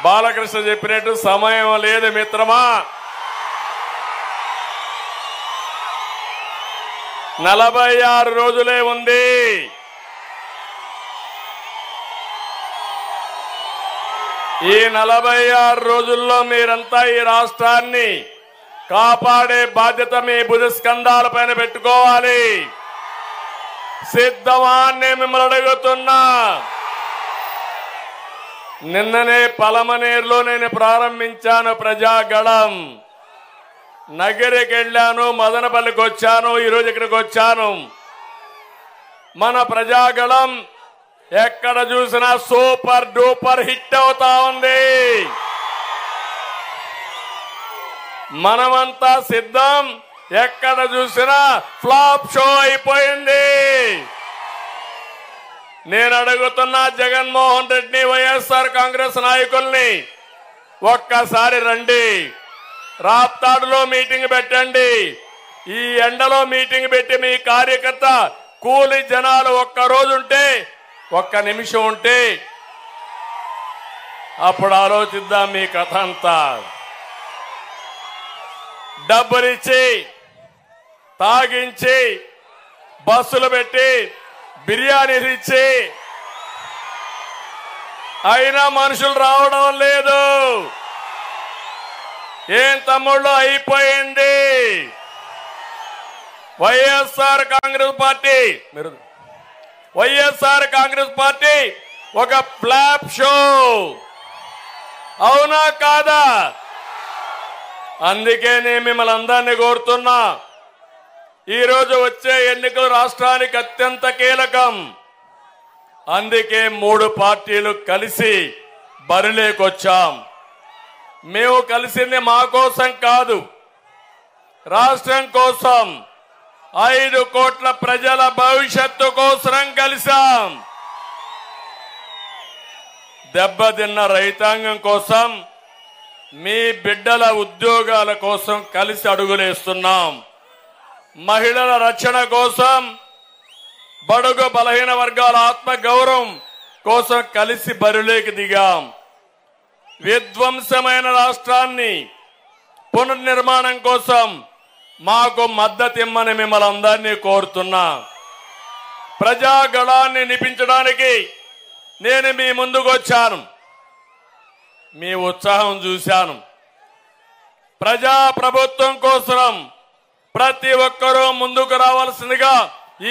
బాలకృష్ణ చెప్పినట్టు సమయం లేదు మిత్రమా. 46 రోజులే ఉంది. ఈ 46 రోజుల్లో మీరంతా ఈ రాష్ట్రాన్ని కాపాడే బాధ్యత మీ భుజస్కంధాలపైన పెట్టుకోవాలి. సిద్ధమా అని నేను మిమ్మల్ని అడుగుతున్నా. నిన్ననే పలమనేరులో నేను ప్రారంభించాను ప్రజాగళం. నగరికి వెళ్ళాను, మదనపల్లికి వచ్చాను, ఈరోజు ఇక్కడికి వచ్చాను. మన ప్రజాగళం ఎక్కడ చూసినా సూపర్ డూపర్ హిట్ అవుతా ఉంది. మనమంతా సిద్ధం. ఎక్కడ చూసినా ఫ్లాప్ షో అయిపోయింది. నేను అడుగుతున్నా జగన్మోహన్ రెడ్డిని, వైఎస్ఆర్ కాంగ్రెస్ నాయకుల్ని, ఒక్కసారి రండి, రాప్తాడులో మీటింగ్ పెట్టండి. ఈ ఎండలో మీటింగ్ పెట్టి మీ కార్యకర్త కూలి జనాలు ఒక్కరోజు ఉంటే, ఒక్క నిమిషం ఉంటే అప్పుడు ఆలోచిద్దాం మీ కథ అంతా. డబ్బులిచ్చి తాగించి బస్సులు పెట్టి బిర్యానీలు ఇచ్చి అయినా మనుషులు రావడం లేదు. ఏం తమ్ముళ్ళు అయిపోయింది. వైఎస్ఆర్ కాంగ్రెస్ పార్టీ ఒక ఫ్లాప్ షో. అవునా కాదా? అందుకే నేను మిమ్మల్ని అందరినీ కోరుతున్నా, ఈరోజు వచ్చే ఎన్నికలు రాష్ట్రానికి అత్యంత కీలకం. అందుకే 3 పార్టీలు కలిసి బరిలోకొచ్చాం. మేము కలిసింది మా కోసం కాదు, రాష్ట్రం కోసం, 5 కోట్ల ప్రజల భవిష్యత్తు కోసం కలిసాం. దెబ్బతిన్న రైతాంగం కోసం, మీ బిడ్డల ఉద్యోగాల కోసం కలిసి అడుగులేస్తున్నాం. మహిళల రక్షణ కోసం, బడుగు బలహీన వర్గాల ఆత్మ గౌరవం కోసం కలిసి బరిలోకి దిగాం. విధ్వంసమైన రాష్ట్రాన్ని పునర్నిర్మాణం కోసం మాకు మద్దతు ఇమ్మని మిమ్మల్ని అందరినీ కోరుతున్నా. ప్రజాగళాన్ని నిపించడానికి నేను మీ ముందుకు వచ్చాను. మీ ఉత్సాహం చూశాను. ప్రజా ప్రభుత్వం కోసం ప్రతి ఒక్కరూ ముందుకు రావాల్సిందిగా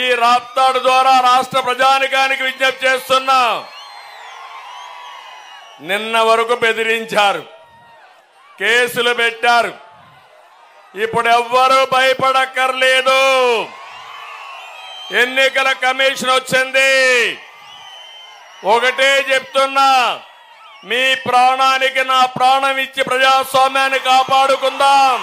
ఈ రాప్తాడు ద్వారా రాష్ట్ర ప్రజానికానికి విజ్ఞప్తి చేస్తున్నా. నిన్న వరకు బెదిరించారు, కేసులు పెట్టారు. ఇప్పుడు ఎవ్వరూ భయపడక్కర్లేదు. ఎన్నికల కమిషన్ వచ్చింది. ఒకటే చెప్తున్నా, మీ ప్రాణానికి నా ప్రాణం ఇచ్చి ప్రజాస్వామ్యాన్ని కాపాడుకుందాం.